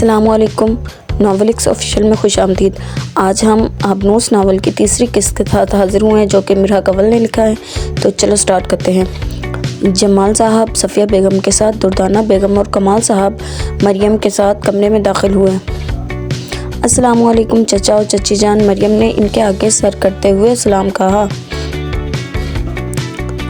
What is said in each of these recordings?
अस्सलामुअलैकुम। नॉवेलिक्स ऑफिशियल में खुश आमदीद। आज हम आबनूस नावल की तीसरी किस्त के साथ हाजिर हुए हैं जो कि मिर्हा कंवल ने लिखा है। तो चलो स्टार्ट करते हैं। जमाल साहब सफ़िया बेगम के साथ, दुर्दाना बेगम और कमाल साहब मरियम के साथ कमरे में दाखिल हुए। अस्सलामुअलैकुम चचा और चची जान, मरियम ने इनके आगे सर करते हुए सलाम कहा।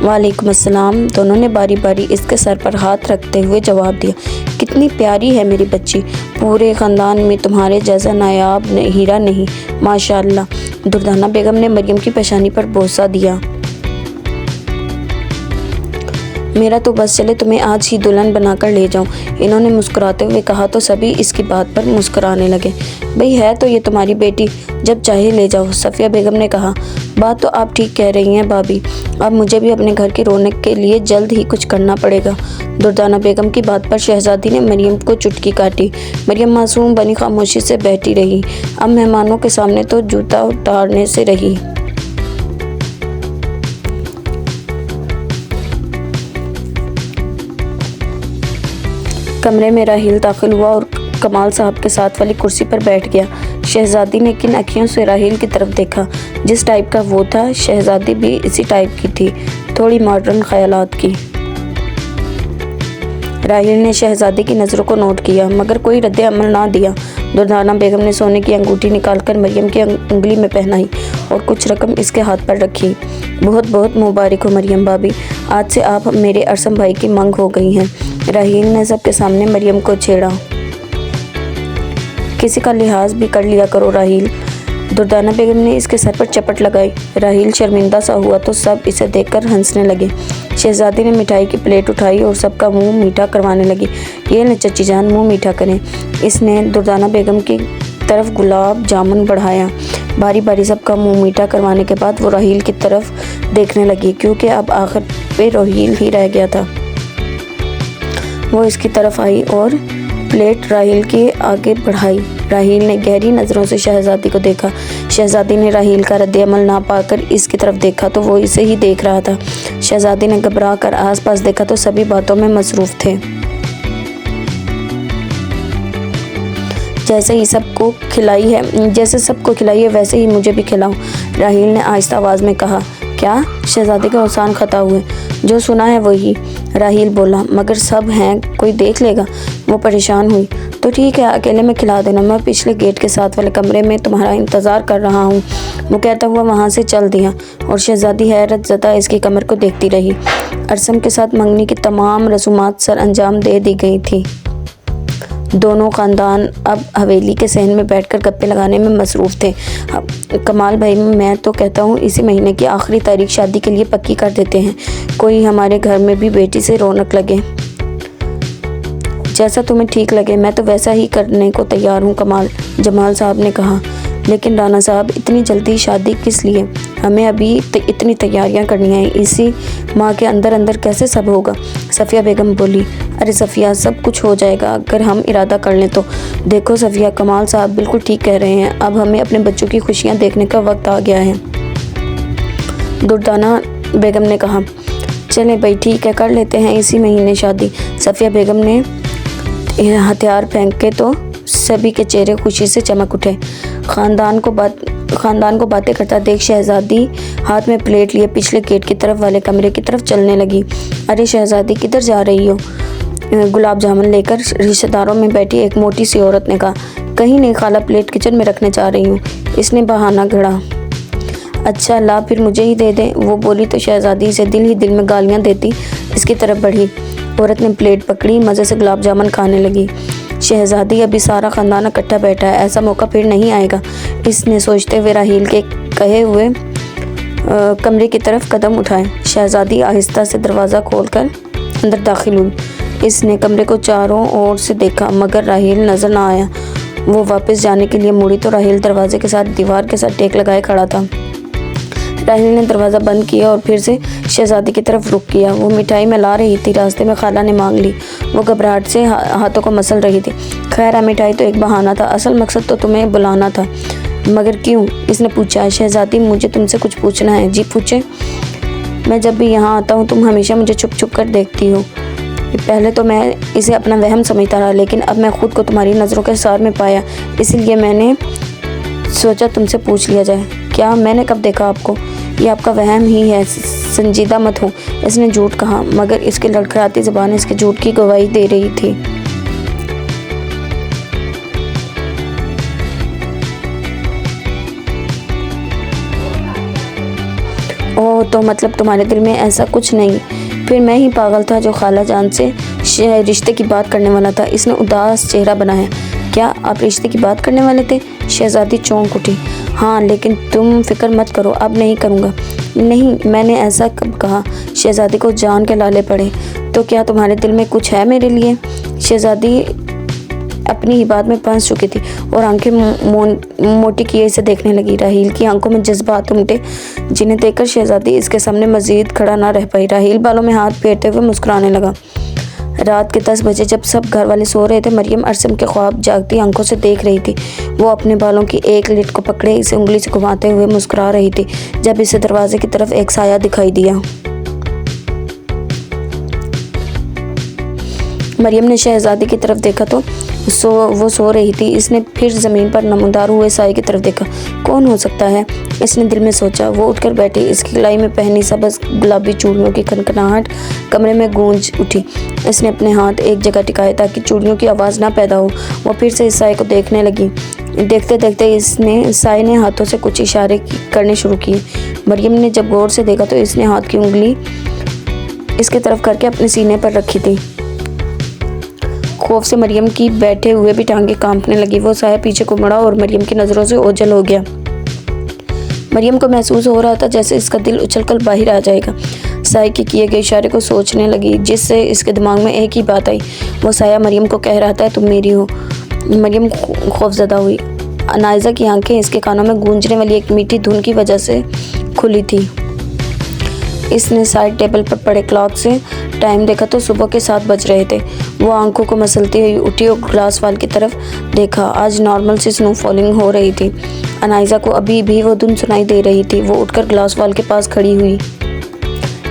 वालेकुम अस्सलाम, दोनों ने बारी बारी इसके सर पर हाथ रखते हुए जवाब दिया। कितनी प्यारी है मेरी बच्ची, पूरे ख़ानदान में तुम्हारे जैसा नायाब हीरा नहीं, माशाअल्लाह। दुर्दाना बेगम ने मरियम की पेशानी पर बोसा दिया। मेरा तो बस चले तुम्हें आज ही दुल्हन बनाकर ले जाऊं, इन्होंने मुस्कुराते हुए कहा तो सभी इसकी बात पर मुस्कुराने लगे। भाई है तो ये तुम्हारी बेटी, जब चाहे ले जाओ, सफ़िया बेगम ने कहा। बात तो आप ठीक कह रही हैं भाभी, अब मुझे भी अपने घर की रौनक के लिए जल्द ही कुछ करना पड़ेगा। दुर्दाना बेगम की बात पर शहजादी ने मरियम को चुटकी काटी। मरियम मासूम बनी खामोशी से बैठी रही। अब मेहमानों के सामने तो जूता उतारने से रही। कमरे में राहील दाखिल हुआ और कमाल साहब के साथ वाली कुर्सी पर बैठ गया। शहजादी ने किन अखियों से राहील की तरफ देखा। जिस टाइप का वो था, शहजादी भी इसी टाइप की थी, थोड़ी मॉडर्न ख्यालात की। राहील ने शहजादी की नज़रों को नोट किया मगर कोई रद्द अमल ना दिया। दुर्दाना बेगम ने सोने की अंगूठी निकालकर मरियम की उंगली में पहनाई और कुछ रकम इसके हाथ पर रखी। बहुत बहुत मुबारक हो मरियम भाभी, आज से आप मेरे अरसम भाई की मंग हो गई हैं। राहील ने सबके सामने मरियम को छेड़ा। किसी का लिहाज भी कर लिया करो राहील। दुर्दाना बेगम ने इसके सर पर चपट लगाई। राहील शर्मिंदा सा हुआ तो सब इसे देखकर हंसने लगे। शहजादी ने मिठाई की प्लेट उठाई और सबका मुंह मीठा करवाने लगी। ये ले चची जान, मुंह मीठा करें। इसने दुर्दाना बेगम की तरफ गुलाब जामुन बढ़ाया। बारी बारी सबका मुंह मीठा करवाने के बाद वो राहील की तरफ देखने लगी, क्योंकि अब आखिर पे राहील ही रह गया था। वो इसकी तरफ आई और प्लेट राहील के आगे बढ़ाई। राहील ने गहरी नज़रों से शहजादी को देखा। शहजादी ने राहील का रद्द-ए-अमल ना पाकर इसकी तरफ देखा तो वो इसे ही देख रहा था। शहजादी ने घबरा कर आसपास देखा तो सभी बातों में मसरूफ़ थे। जैसे सबको खिलाई है वैसे ही मुझे भी खिलाओ, राहील ने आहिस्ता आवाज़ में कहा। क्या? शहजादी के औसान खता हुए। जो सुना है वही, राहील बोला। मगर सब हैं, कोई देख लेगा। वो परेशान हुई। तो ठीक है, अकेले में खिला देना, मैं पिछले गेट के साथ वाले कमरे में तुम्हारा इंतज़ार कर रहा हूँ। वो कहता हुआ वहाँ से चल दिया और शहजादी हैरत ज़दा इसकी कमर को देखती रही। अरसम के साथ मंगनी की तमाम रसूमात सर अंजाम दे दी गई थी। दोनों ख़ानदान अब हवेली के सहन में बैठकर गप्पे लगाने में मसरूफ़ थे। कमाल भाई, मैं तो कहता हूँ इसी महीने की आखिरी तारीख शादी के लिए पक्की कर देते हैं, कोई हमारे घर में भी बेटी से रौनक लगे। जैसा तुम्हें ठीक लगे, मैं तो वैसा ही करने को तैयार हूँ कमाल, जमाल साहब ने कहा। लेकिन राना साहब, इतनी जल्दी शादी किस लिए? हमें अभी इतनी तैयारियां करनी हैं, इसी माँ के अंदर अंदर कैसे सब होगा? सफ़िया बेगम बोली। अरे सफ़िया, सब कुछ हो जाएगा अगर हम इरादा कर लें तो। देखो सफ़िया, कमाल साहब बिल्कुल ठीक कह रहे हैं, अब हमें अपने बच्चों की खुशियाँ देखने का वक्त आ गया है, दुर्दाना बेगम ने कहा। चलें भाई, ठीक है, कर लेते हैं इसी महीने शादी। सफ़िया बेगम ने हथियार फेंक के तो सभी के चेहरे खुशी से चमक उठे। ख़ानदान को बातें करता देख शहजादी हाथ में प्लेट लिए पिछले गेट की तरफ वाले कमरे की तरफ चलने लगी। अरे शहजादी, किधर जा रही हो? गुलाब जामुन लेकर रिश्तेदारों में बैठी एक मोटी सी औरत ने कहा। कहीं नहीं खाला, प्लेट किचन में रखने जा रही हूँ, इसने बहाना गढ़ा। अच्छा ला, फिर मुझे ही दे दें, वो बोली तो शहजादी इसे दिल ही दिल में गालियाँ देती इसकी तरफ बढ़ी। औरत ने प्लेट पकड़ी, मज़े से गुलाब जामुन खाने लगी। शहजादी, अभी सारा ख़ानदान इकट्ठा बैठा है, ऐसा मौका फिर नहीं आएगा, इसने सोचते हुए राहील के कहे हुए कमरे की तरफ कदम उठाए। शहजादी आहिस्ता से दरवाज़ा खोलकर अंदर दाखिल हुई। इसने कमरे को चारों ओर से देखा मगर राहील नज़र ना आया। वो वापस जाने के लिए मुड़ी तो राहील दरवाजे के साथ दीवार के साथ टेक लगाए खड़ा था। राहील ने दरवाज़ा बंद किया और फिर से शहजादी की तरफ रुख किया। वो मिठाई में ला रही थी, रास्ते में खाला ने मांग ली। वो घबराहट से हाथों को मसल रही थी। खैर, मिठाई तो एक बहाना था, असल मकसद तो तुम्हें बुलाना था। मगर क्यों? इसने पूछा। शहजादी, मुझे तुमसे कुछ पूछना है। जी पूछे। मैं जब भी यहाँ आता हूँ तुम हमेशा मुझे छुप छुप कर देखती हो। पहले तो मैं इसे अपना वहम समझता रहा, लेकिन अब मैं खुद को तुम्हारी नज़रों के सार में पाया, इसलिए मैंने सोचा तुमसे पूछ लिया जाए। क्या? मैंने कब देखा आपको? ये आपका वहम ही है, संजीदा मत हो। इसने झूठ कहा, मगर इसकी लड़खड़ाती ज़बान इसके झूठ की गवाही दे रही थी। ओह, तो मतलब तुम्हारे दिल में ऐसा कुछ नहीं? फिर मैं ही पागल था जो खाला जान से रिश्ते की बात करने वाला था। इसने उदास चेहरा बनाया। क्या आप रिश्ते की बात करने वाले थे? शहज़ादी चौंक उठी। हाँ, लेकिन तुम फिक्र मत करो, अब नहीं करूँगा। नहीं, मैंने ऐसा कब कहा? शहज़ादी को जान के लाले पड़े। तो क्या तुम्हारे दिल में कुछ है मेरे लिए? शहज़ादी अपनी ही बात में फंस चुकी थी और आंखें मोटी किए इसे देखने लगी। राहील की आंखों में जज्बात उमटे, जिन्हें देखकर शहज़ादी इसके सामने मजीद खड़ा ना रह पाई। राहील बालों में हाथ फेरते हुए मुस्कुराने लगा। रात के 10 बजे जब सब घर वाले सो रहे थे, मरियम अरसम के ख्वाब जागती आंखों से देख रही थी। वो अपने बालों की एक लिट को पकड़े इसे उंगली से घुमाते हुए मुस्कुरा रही थी जब इसे दरवाजे की तरफ एक साया दिखाई दिया। मरियम ने शहज़ादी की तरफ देखा तो वो सो रही थी। इसने फिर ज़मीन पर नमूदार हुए साए की तरफ देखा। कौन हो सकता है? इसने दिल में सोचा। वो उठकर बैठी। इसकी कलाई में पहनी सबज गुलाबी चूड़ियों की खनखनाहट कमरे में गूंज उठी। इसने अपने हाथ एक जगह टिकाए ताकि चूड़ियों की आवाज़ ना पैदा हो। वो फिर से इस साए को देखने लगी। देखते देखते साए ने हाथों से कुछ इशारे करने शुरू किए। मरियम ने जब गौर से देखा तो इसने हाथ की उंगली इसके तरफ करके अपने सीने पर रखी थी। खौफ से मरियम की बैठे हुए भी टांगें कांपने लगी। वो साया पीछे को मुड़ा और मरियम की नज़रों से ओझल हो गया। मरियम को महसूस हो रहा था जैसे इसका दिल उछलकर बाहर आ जाएगा। साया के किए गए इशारे को सोचने लगी, जिससे इसके दिमाग में एक ही बात आई। वो साया मरियम को कह रहा था, तुम मेरी हो। मरियम खौफजदा हुई। अनाइज़ा की आंखें इसके कानों में गूंजने वाली एक मीठी धुन की वजह से खुली थी। इसने साइड टेबल पर पड़े क्लॉक से टाइम देखा तो सुबह के 7 बज रहे थे। वो आंखों को मसलती हुई उठी और ग्लास वाल की तरफ देखा। आज नॉर्मल सी स्नो फॉलिंग हो रही थी। अनाइज़ा को अभी भी वो धुन सुनाई दे रही थी। वो उठकर ग्लास वाल के पास खड़ी हुई।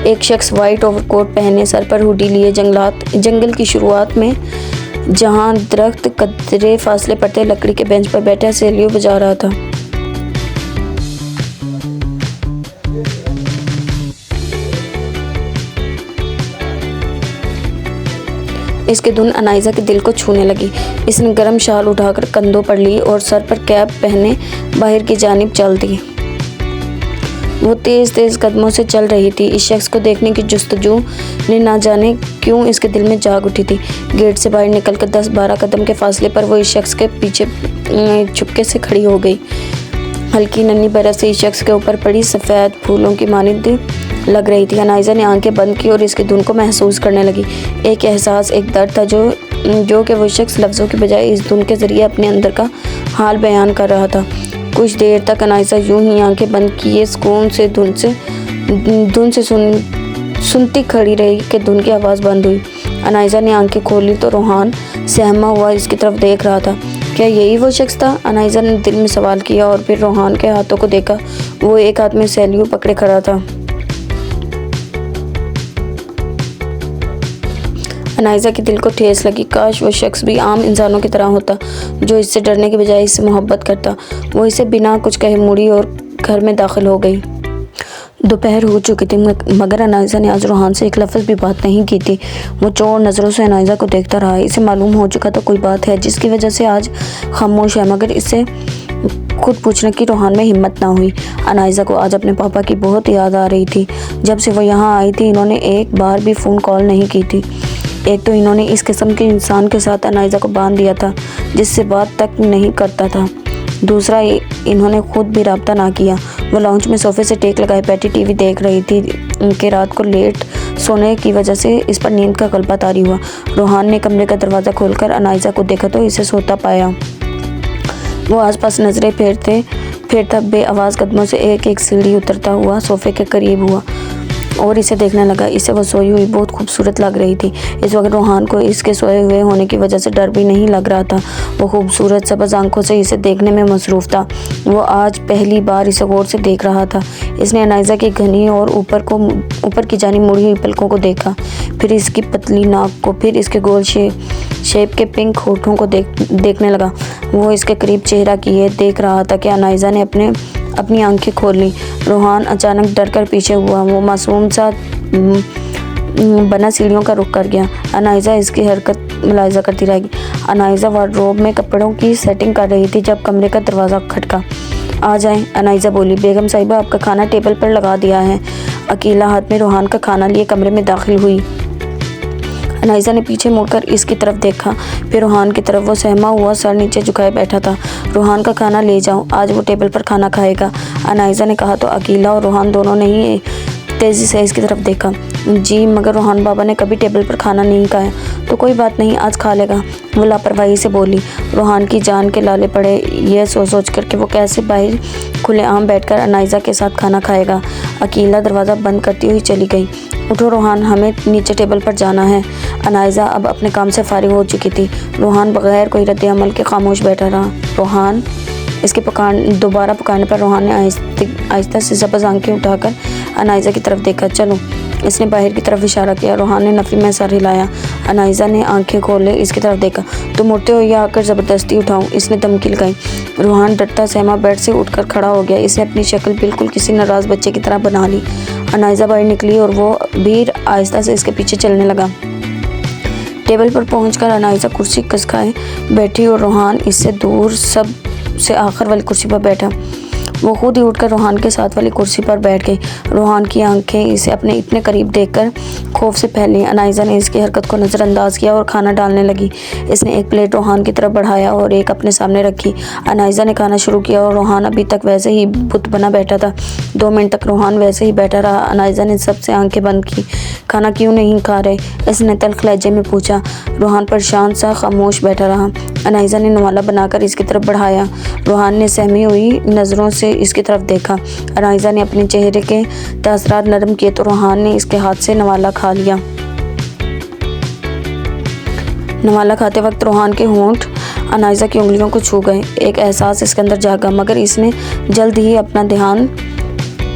एक शख्स वाइट ओवरकोट पहने, सर पर हुडी लिए जंगल की शुरुआत में जहाँ दरख्त कदरे फासले पड़ते लकड़ी के बेंच पर बैठा सेलियो बजा रहा था। इसकी धुन अनाइज़ा के दिल को छूने लगी। इसने गर्म शाल उठाकर कंधों पर ली और सर पर कैप पहने बाहर की जानिब चल दी। वो तेज़ तेज़ कदमों से चल रही थी। इस शख्स को देखने की जुस्तजू ने ना जाने क्यों इसके दिल में जाग उठी थी। गेट से बाहर निकलकर 10-12 कदम के फासले पर वो इस शख्स के पीछे चुपके से खड़ी हो गई। हल्की नन्ही बर्फ से इस शख्स के ऊपर पड़ी सफ़ेद फूलों की मानिंद लग रही थी। अनाइज़ा ने आंखें बंद की और इसकी धुन को महसूस करने लगी। एक एहसास, एक दर्द था जो कि वो शख्स लफ्ज़ों के बजाय इस धुन के ज़रिए अपने अंदर का हाल बयान कर रहा था। कुछ देर तक अनाइज़ा यूं ही आंखें बंद किए सुकून से धुन से सुनती खड़ी रही कि धुन की आवाज़ बंद हुई। अनाइज़ा ने आंखें खोली तो रोहान सहमा हुआ इसकी तरफ देख रहा था। क्या यही वो शख्स था? अनाइज़ा ने दिल में सवाल किया और फिर रोहान के हाथों को देखा। वो एक हाथ में सेलियो पकड़े खड़ा था। अनाइज़ा के दिल को ठेस लगी। काश वो शख्स भी आम इंसानों की तरह होता, जो इससे डरने के बजाय इससे मोहब्बत करता। वो इसे बिना कुछ कहे मुड़ी और घर में दाखिल हो गई। दोपहर हो चुकी थी मगर अनाइज़ा ने आज रोहान से एक लफ्ज़ भी बात नहीं की थी। वो चोर नज़रों से अनाइज़ा को देखता रहा। इसे मालूम हो चुका था कोई बात है जिसकी वजह से आज खामोश है, मगर इससे खुद पूछने की रोहान में हिम्मत ना हुई। अनाइज़ा को आज अपने पापा की बहुत याद आ रही थी। जब से वो यहाँ आई थी इन्होंने एक बार भी फ़ोन कॉल नहीं की थी। एक तो इन्होंने इस किस्म के इंसान के साथ अनाइज़ा को बांध दिया था जिससे बात तक नहीं करता था। दूसरा, इन्होंने खुद भी रब्ता ना किया। वो लाउंज में सोफे से टेक लगाए बैठी टीवी देख रही थी कि रात को लेट सोने की वजह से इस पर नींद का गलबा तारी हुआ। रोहान ने कमरे का दरवाज़ा खोलकर अनाइज़ा को देखा तो इसे सोता पाया। वो आसपास नज़रें फेरता बे आवाज़ कदमों से एक एक सीढ़ी उतरता हुआ सोफे के करीब हुआ और इसे देखने लगा। इसे वो सोई हुई बहुत खूबसूरत लग रही थी। इस वक्त रोहान को इसके सोए हुए होने की वजह से डर भी नहीं लग रहा था। वो खूबसूरत सब्ज़ आंखों से इसे देखने में मसरूफ़ था। वो आज पहली बार इसे गौर से देख रहा था। इसने अनाइज़ा की घनी और ऊपर की जानी मुड़ी हुई पलकों को देखा, फिर इसकी पतली नाक को, फिर इसके गोल शेप के पिंक होठों को देखने लगा। वो इसके करीब चेहरा किए देख रहा था कि अनाइज़ा ने अपनी आंखें खोल ली। रोहान अचानक डर कर पीछे हुआ। वो मासूम सा बना सीढ़ियों का रुख कर गया। अनाइज़ा इसकी हरकत मुलाहिज़ा करती रहेगी। अनाइज़ा वार्डरोब में कपड़ों की सेटिंग कर रही थी जब कमरे का दरवाज़ा खटका। आ जाएं, अनाइज़ा बोली। बेगम साहिबा, आपका खाना टेबल पर लगा दिया है। अकीला हाथ में रोहान का खाना लिए कमरे में दाखिल हुई। अनाइज़ा ने पीछे मुड़कर इसकी तरफ देखा, फिर रोहान की तरफ। वो सहमा हुआ सर नीचे झुकाए बैठा था। रोहान का खाना ले जाओ, आज वो टेबल पर खाना खाएगा, अनाइज़ा ने कहा तो अकीला और रोहान दोनों ने ही तेज़ी से इसकी तरफ देखा। जी, मगर रोहान बाबा ने कभी टेबल पर खाना नहीं खाया। तो कोई बात नहीं, आज खा लेगा, वो लापरवाही से बोली। रोहान की जान के लाले पड़े यह सोच कर कि वो कैसे बाहर खुलेआम बैठकर अनाइज़ा के साथ खाना खाएगा। अकीला दरवाज़ा बंद करती हुई चली गई। उठो रोहान, हमें नीचे टेबल पर जाना है। अनाइज़ा अब अपने काम से फारिग हो चुकी थी। रोहान बगैर कोई रद्द अमल के खामोश बैठा रहा। रोहान, इसके दोबारा पुकारने पर रोहान ने आहिस्ता से सब्ज़ आंखें उठाकर अनाइज़ा की तरफ देखा। चलो, इसने बाहर की तरफ इशारा किया। रोहान ने नफ़ी में सर हिलाया। अनाइज़ा ने आंखें खोले इसकी तरफ देखा। तुम उठते हो या आकर ज़बरदस्ती उठाऊं, इसने धमकी लगाई। रोहान डरता सहमा बेड से उठकर खड़ा हो गया। इसने अपनी शक्ल बिल्कुल किसी नाराज़ बच्चे की तरह बना ली। अनाइज़ा बाहर निकली और वो भी आहिस्ता से इसके पीछे चलने लगा। टेबल पर पहुंचकर अनाइज़ा कुर्सी कसकाए बैठी और रोहान इससे दूर सबसे आखिर वाली कुर्सी पर बैठा। वो खुद ही उठकर रोहान के साथ वाली कुर्सी पर बैठ गई। रोहान की आंखें इसे अपने इतने करीब देखकर खौफ से फैली। अनाइज़ा ने इसकी हरकत को नज़रअंदाज किया और खाना डालने लगी। इसने एक प्लेट रोहान की तरफ बढ़ाया और एक अपने सामने रखी। अनाइज़ा ने खाना शुरू किया और रोहान अभी तक वैसे ही बुत बना बैठा था। 2 मिनट तक रोहान वैसे ही बैठा रहा। अनाइज़ा ने सबसे आंखें बंद की। खाना क्यों नहीं खा रहे, इसने तल्ख लहजे में पूछा। रोहान परेशान सा खामोश बैठा रहा। अनाइज़ा ने नवाला बनाकर इसकी तरफ बढ़ाया। रोहान ने सहमी हुई नज़रों से इसकी तरफ देखा। अनाइज़ा ने अपने चेहरे के तासरात नरम किए तो रोहान ने इसके हाथ से नवाला खा लिया। नवाला खाते वक्त रोहान के होंठ अनाइज़ा की उंगलियों को छू गए। एक एहसास इसके अंदर जागा, मगर इसने जल्द ही अपना ध्यान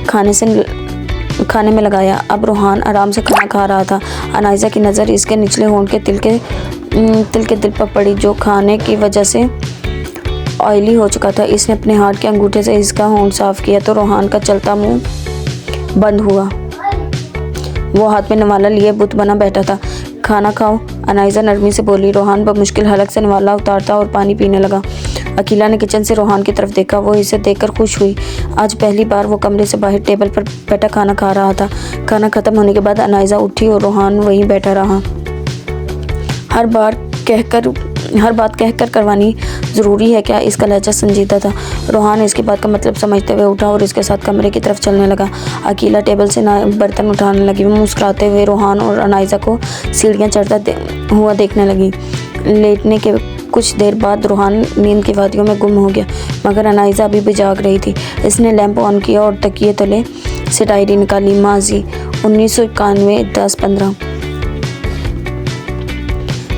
खाने में लगाया। अब रोहान आराम से खाना खा रहा था। अनाइज़ा की नज़र इसके निचले होंठ के तिल के दिल पर पड़ी, जो खाने की वजह से ऑयली हो चुका था। इसने अपने हाथ के अंगूठे से इसका होंठ साफ किया तो रोहान का चलता मुंह बंद हुआ। वो हाथ में नवाला लिए बुत बना बैठा था। खाना खाओ, अनाइज़ा नरमी से बोली। रोहान बमुश्किल हलक से नवाला उतारता और पानी पीने लगा। अकीला ने किचन से रोहान की तरफ देखा। वो इसे देखकर खुश हुई। आज पहली बार वो कमरे से बाहर टेबल पर बैठा खाना खा रहा था। खाना खत्म होने के बाद अनाइज़ा उठी और रोहान वहीं बैठा रहा। हर बात कहकर करवानी ज़रूरी है क्या, इसका लहजा संजीदा था। रोहान इसकी बात का मतलब समझते हुए उठा और इसके साथ कमरे की तरफ चलने लगा। अकीला टेबल से बर्तन उठाने लगी। वो मुस्कुराते हुए रोहान और अनाइज़ा को सीढ़ियाँ चढ़ता हुआ देखने लगी। लेटने के कुछ देर बाद रोहान नींद की वादियों में गुम हो गया, मगर अनाइज़ा अभी भी जाग रही थी। इसने लैंप ऑन किया और तकिए तले से डायरी निकाली। माजी 1991 10-15।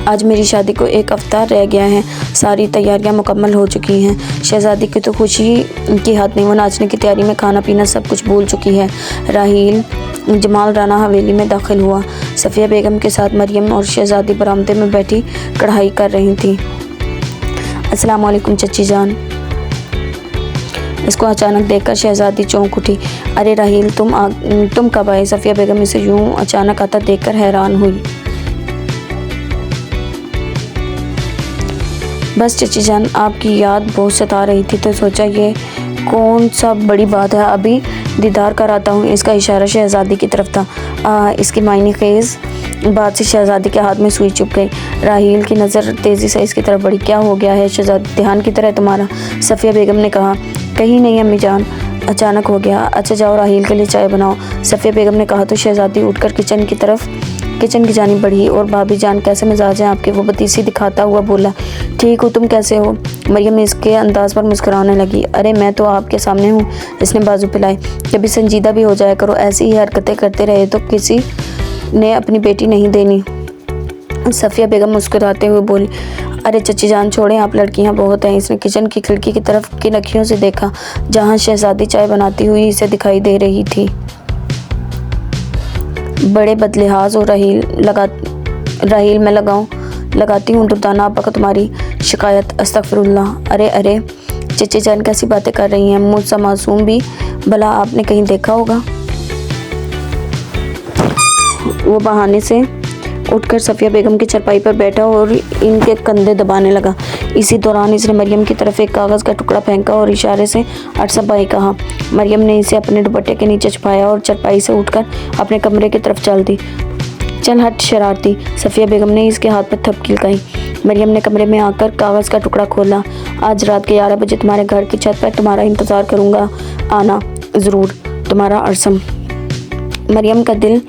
आज मेरी शादी को 1 हफ्ता रह गया है। सारी तैयारियां मुकम्मल हो चुकी हैं। शहजादी की तो खुशी की हद नहीं। वो नाचने की तैयारी में खाना पीना सब कुछ भूल चुकी है। राहील जमाल राना हवेली में दाखिल हुआ। सफ़िया बेगम के साथ मरियम और शहजादी बरामदे में बैठी कढ़ाई कर रही थी। अस्सलाम वालेकुम चच्ची जान। इसको अचानक देखकर शहजादी चौंक उठी। अरे राहील, तुम कब आए? सफ़िया बेगम इसे यूं अचानक आता देखकर हैरान हुई। बस चची जान, आपकी याद बहुत सता रही थी तो सोचा ये कौन सा बड़ी बात है, अभी दीदार कराता हूँ। इसका इशारा शहजादी की तरफ था। इसकी मायने खेज़ बात से शहजादी के हाथ में सुई चुप गई। राहील की नज़र तेज़ी से इसकी तरफ बढ़ी। क्या हो गया है शहजादी, ध्यान की तरह तुम्हारा? सफ़िया बेगम ने कहा। कहीं नहीं अम्मी जान, अचानक हो गया। अच्छा जाओ राहील के लिए चाय बनाओ, सफ़िया बेगम ने कहा तो शहजादी उठकर किचन की तरफ किचन की जानी बढ़ी और भाभी जान कैसे मिजाज हैं आपके, वो बतीसी दिखाता हुआ बोला। ठीक हो, तुम कैसे हो? मरियम इसके अंदाज पर मुस्कुराने लगी। अरे मैं तो आपके सामने हूँ, इसने बाजू पिलाए। कभी संजीदा भी हो जाया करो, ऐसी ही हरकतें करते रहे तो किसी ने अपनी बेटी नहीं देनी। सफ़िया बेगम मुस्कुराते हुए बोली। अरे चची जान छोड़ें, आप लड़कियां बहुत हैं। इसने किचन की खिड़की की तरफ की नखियों से देखा जहां शहजादी चाय बनाती हुई इसे दिखाई दे रही थी। बड़े बदलिहाज और राहील मैं लगाती हूँ दुर्दाना आपा को तुम्हारी शिकायत। अस्तगफिरुल्लाह। अरे चची जान कैसी बातें कर रही हैं, मुझसा मासूम भी भला आपने कहीं देखा होगा। वो बहाने से उठकर सफ़िया बेगम की चारपाई पर बैठा और इनके कंधे दबाने लगा। इसी दौरान इसने मरियम की तरफ एक कागज़ का टुकड़ा फेंका और इशारे से अरसम भाई कहा। मरियम ने इसे अपने दुपट्टे के नीचे छुपाया और चारपाई से उठकर अपने कमरे की तरफ चल दी। चल हट शरारती, सफ़िया बेगम ने इसके हाथ पर थपकी लगाई। मरियम ने कमरे में आकर कागज़ का टुकड़ा खोला। आज रात के 11 बजे तुम्हारे घर की छत पर तुम्हारा इंतज़ार करूँगा, आना ज़रूर, तुम्हारा अरसम। मरियम का दिल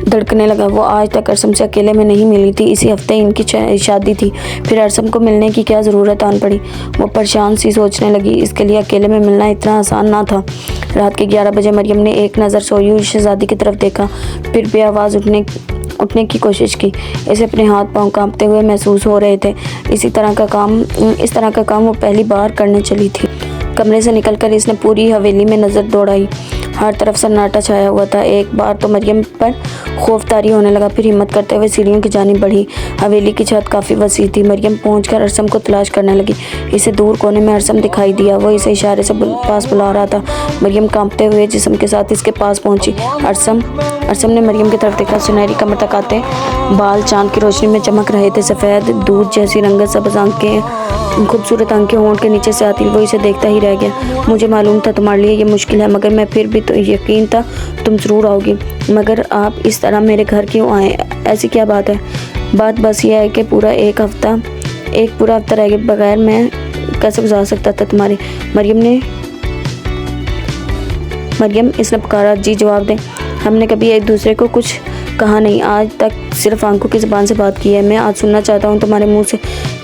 धड़कने लगा। वो आज तक अरसम से अकेले में नहीं मिली थी। इसी हफ्ते इनकी शादी थी, फिर अरसम को मिलने की क्या ज़रूरत आन पड़ी। वो परेशान सी सोचने लगी। इसके लिए अकेले में मिलना इतना आसान ना था। रात के 11 बजे मरियम ने एक नज़र सोई हुई शहजादी की तरफ देखा, फिर बेआवाज़ उठने की कोशिश की। इसे अपने हाथ पांव कांपते हुए महसूस हो रहे थे। इस तरह का काम वो पहली बार करने चली थी। कमरे से निकलकर इसने पूरी हवेली में नज़र दौड़ाई। हर तरफ सन्नाटा छाया हुआ था। एक बार तो मरियम पर खौफ तारी होने लगा, फिर हिम्मत करते हुए सीढ़ियों की जानिब बढ़ी। हवेली की छत काफ़ी वसी थी। मरियम पहुंचकर अरसम को तलाश करने लगी। इसे दूर कोने में अरसम दिखाई दिया। वो इसे इशारे से पास बुला रहा था। मरियम कांपते हुए जिस्म के साथ इसके पास पहुंची। अरसम ने मरियम की तरफ देखा। सुनहरी कमर तक आते बाल चांद की रोशनी में चमक रहे थे। सफ़ेद दूध जैसी रंगत, सब्ज़ आंखें, खूबसूरत आंखें होंठ के नीचे से आती। वो इसे देखता ही रह गया। मुझे मालूम था तुम्हारे लिए ये मुश्किल है, मगर मैं फिर भी तो यकीन था तुम ज़रूर आओगी। मगर आप इस तरह मेरे घर क्यों आए? ऐसी क्या बात है? बात बस यह है कि एक पूरा हफ्ता रह गए बगैर मैं कैसे गुजार सकता था तुम्हारे। मरियम इसने पुकारा। जी जवाब दें। हमने कभी एक दूसरे को कुछ कहा नहीं, आज तक सिर्फ आंखों की ज़बान से बात की है। मैं आज सुनना चाहता हूँ तुम्हारे मुंह से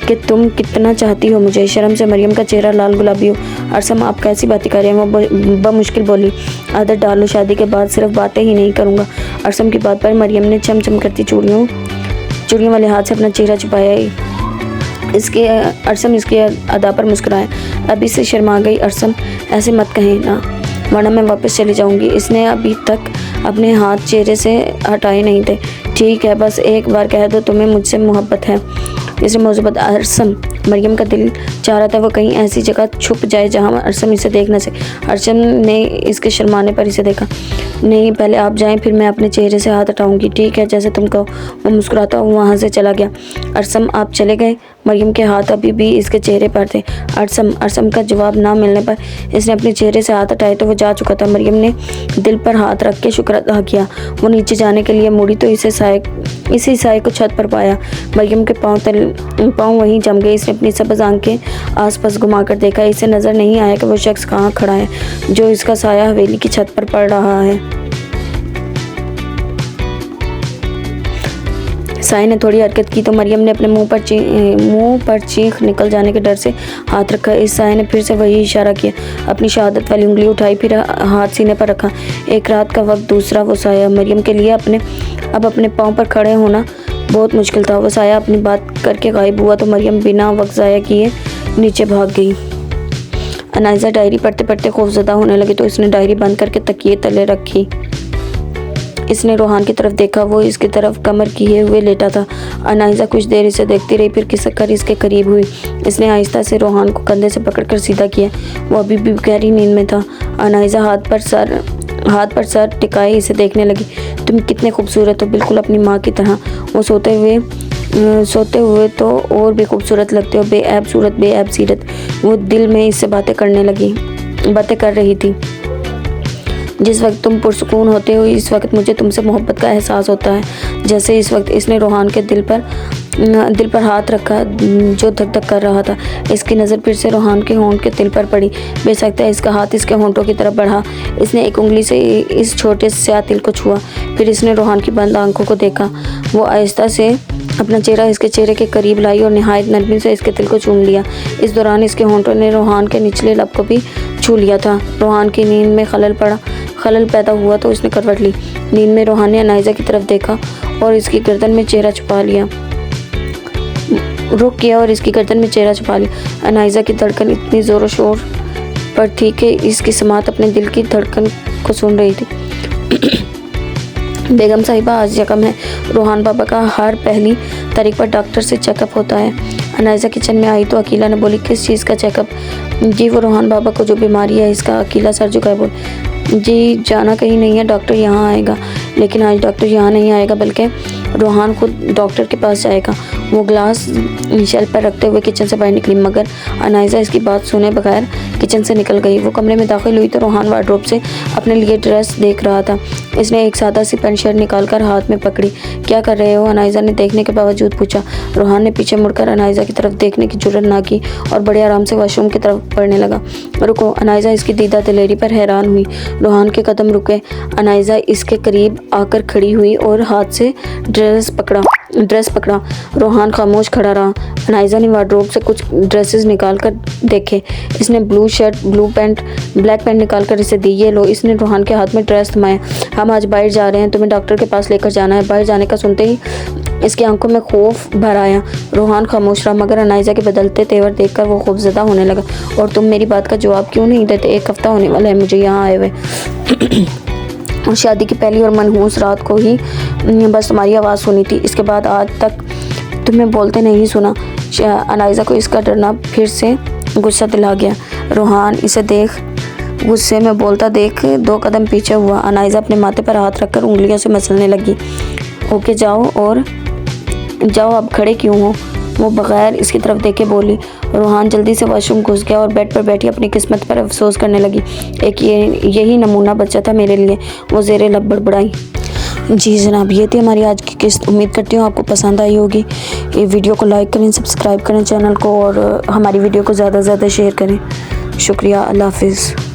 कि तुम कितना चाहती हो मुझे। शर्म से मरियम का चेहरा लाल गुलाबी हो। अरसम आप कैसी बातें कर रहे हैं? वो बमुश्किल बोली। आदत डालो, शादी के बाद सिर्फ बातें ही नहीं करूँगा। अरसम की बात पर मरियम ने चमचम करती चूड़ियों वाले हाथ से अपना चेहरा छुपाया। अरसम इसकी अदा पर मुस्कुराया। अभी से शर्मा गई। अरसम ऐसे मत कहें ना, वरना मैं वापस चली जाऊंगी। इसने अभी तक अपने हाथ चेहरे से हटाए नहीं थे। ठीक है, बस एक बार कह दो तुम्हें मुझसे मोहब्बत है। इसने मोहब्बत अरसम। मरियम का दिल चाह रहा था वो कहीं ऐसी जगह छुप जाए जहां अरसम इसे देख न सके। अरसम ने इसके शर्माने पर इसे देखा। नहीं, पहले आप जाएं, फिर मैं अपने चेहरे से हाथ हटाऊंगी। ठीक है, जैसे तुम कहो। वो मुस्कुराता हुआ वहाँ से चला गया। अरसम आप चले गए? मरियम के हाथ अभी भी इसके चेहरे पर थे। अरसम का जवाब ना मिलने पर इसने अपने चेहरे से हाथ हटाए तो वो जा चुका था। मरियम ने दिल पर हाथ रख के शुक्र अदा किया। वो नीचे जाने के लिए मुड़ी तो इसी साए को छत पर पाया। मरियम के पाँव वहीं जम गए। इसने अपनी सब्ज़ आंखें आसपास घुमाकर देखा। इसे नज़र नहीं आया कि वो शख्स कहाँ खड़ा है जो इसका साया हवेली की छत पर पड़ रहा है। साए ने थोड़ी हरकत की तो मरियम ने अपने मुंह पर चीख निकल जाने के डर से हाथ रखा। इस साए ने फिर से वही इशारा किया। अपनी शहादत वाली उंगली उठाई, फिर हाथ सीने पर रखा। एक रात का वक्त, दूसरा वो साया। मरियम के लिए अब अपने पाँव पर खड़े होना बहुत मुश्किल था। वो साया अपनी बात करके गायब हुआ तो मरियम बिना वक्त ज़ाया किए नीचे भाग गई। अनाइज़ा डायरी पढ़ते पढ़ते खौफज़दा होने लगी तो इसने डायरी बंद करके तकिए तले रखी। इसने रोहान की तरफ देखा। वो इसकी तरफ कमर किए हुए लेटा था। अनाइज़ा कुछ देर इसे देखती रही, फिर खिसक कर इसके करीब हुई। इसने आहिस्ता से रोहान को कंधे से पकड़कर सीधा किया। वो अभी भी गहरी नींद में था। अनाइज़ा हाथ पर सर टिकाए इसे देखने लगी। तुम कितने खूबसूरत हो, बिल्कुल अपनी माँ की तरह। वो सोते हुए तो और भी खूबसूरत लगते हो, बेऐब सूरत, बेऐब सीरत। वो दिल में इससे बातें कर रही थी। जिस वक्त तुम पुरसुकून होते हो, इस वक्त मुझे तुमसे मोहब्बत का एहसास होता है, जैसे इस वक्त। इसने रोहान के दिल पर दिल पर हाथ रखा जो धक धक कर रहा था। इसकी नज़र फिर से रोहान के होंठ के तिल पर पड़ी। बेसकता इसका हाथ इसके होंठों की तरफ बढ़ा। इसने एक उंगली से इस छोटे स्याह तिल को छुआ। फिर इसने रोहान की बंद आंखों को देखा। वो आहिस्ता से अपना चेहरा इसके चेहरे के करीब लाई और निहायत नरमी से इसके तिल को चूम लिया। इस दौरान इसके होंठों ने रोहान के निचले लब को भी छू लिया था। रोहान की नींद में खलल पैदा हुआ तो उसने करवट ली। नींद में रोहान ने अनाइज़ा की तरफ देखा और इसकी गर्दन में चेहरा छुपा लिया। अनाइज़ा की धड़कन इतनी ज़ोर शोर पर थी कि इसकी समात अपने दिल की धड़कन को सुन रही थी। बेगम साहिबा आज जख्म है। रोहान बाबा का हर पहली तारीख पर डॉक्टर से चेकअप होता है। अनाइज़ा किचन में आई तो अकीला ने बोली, किस चीज़ का चेकअप? जी वो रोहान बाबा को जो बीमारी है इसका। अकीला सर झुकाए बोली, जी जाना कहीं नहीं है, डॉक्टर यहाँ आएगा। लेकिन आज डॉक्टर यहाँ नहीं आएगा बल्कि रोहान खुद डॉक्टर के पास जाएगा। वो ग्लास शेल्फ पर रखते हुए किचन से बाहर निकली, मगर अनाइज़ा इसकी बात सुने बगैर किचन से निकल गई। वो कमरे में दाखिल हुई तो रोहान वार्डरोब से अपने लिए ड्रेस देख रहा था। इसने एक सादा सी पैंट शर्ट निकालकर हाथ में पकड़ी। क्या कर रहे हो? अनाइज़ा ने देखने के बावजूद पूछा। रोहान ने पीछे मुड़कर अनाइज़ा की तरफ देखने की जुर्रत ना की और बड़े आराम से वॉशरूम की तरफ बढ़ने लगा। रुको। अनाइज़ा इसकी दीदा दिलेरी पर हैरान हुई। रोहान के कदम रुके। अनाइज़ा इसके करीब आकर खड़ी हुई और हाथ से ड्रेस पकड़ा। रोहान खामोश खड़ा रहा। अनाइज़ा ने वार्डरोब से कुछ ड्रेसेस निकाल कर देखे। इसने ब्लू शर्ट, ब्लैक पैंट निकाल कर इसे दी। ये लो। इसने रोहान के हाथ में ड्रेस थमाया। हम आज बाहर जा रहे हैं, तुम्हें डॉक्टर के पास लेकर जाना है। बाहर जाने का सुनते ही इसकी आंखों में खौफ भर आया। रोहान खामोश रहा, मगर अनाइज़ा के बदलते तेवर देखकर वो खौफज़दा होने लगा। और तुम मेरी बात का जवाब क्यों नहीं देते? 1 हफ्ता होने वाला है मुझे यहाँ आए हुए। और शादी की पहली और मनहूस रात को ही बस तुम्हारी आवाज़ सुनी थी। इसके बाद आज तक तुम्हें बोलते नहीं सुना। अनाइज़ा को इसका डरना फिर से गुस्सा दिला गया। रोहान इसे देख गुस्से में बोलता देख 2 कदम पीछे हुआ। अनाइज़ा अपने माथे पर हाथ रखकर उंगलियों से मसलने लगी। ओके जाओ, और जाओ, अब खड़े क्यों हो? वो बगैर इसकी तरफ देखे बोली। रोहान जल्दी से वॉशरूम घुस गया और बेड पर बैठी अपनी किस्मत पर अफसोस करने लगी। एक यही नमूना बच्चा था मेरे लिए। वो ज़ेरे लब बड़बड़ाई। जी जनाब, ये थी हमारी आज की किस्त। उम्मीद करती हूँ आपको पसंद आई होगी। ये वीडियो को लाइक करें, सब्सक्राइब करें चैनल को, और हमारी वीडियो को ज़्यादा से ज़्यादा शेयर करें। शुक्रिया। अल्लाह हाफिज़।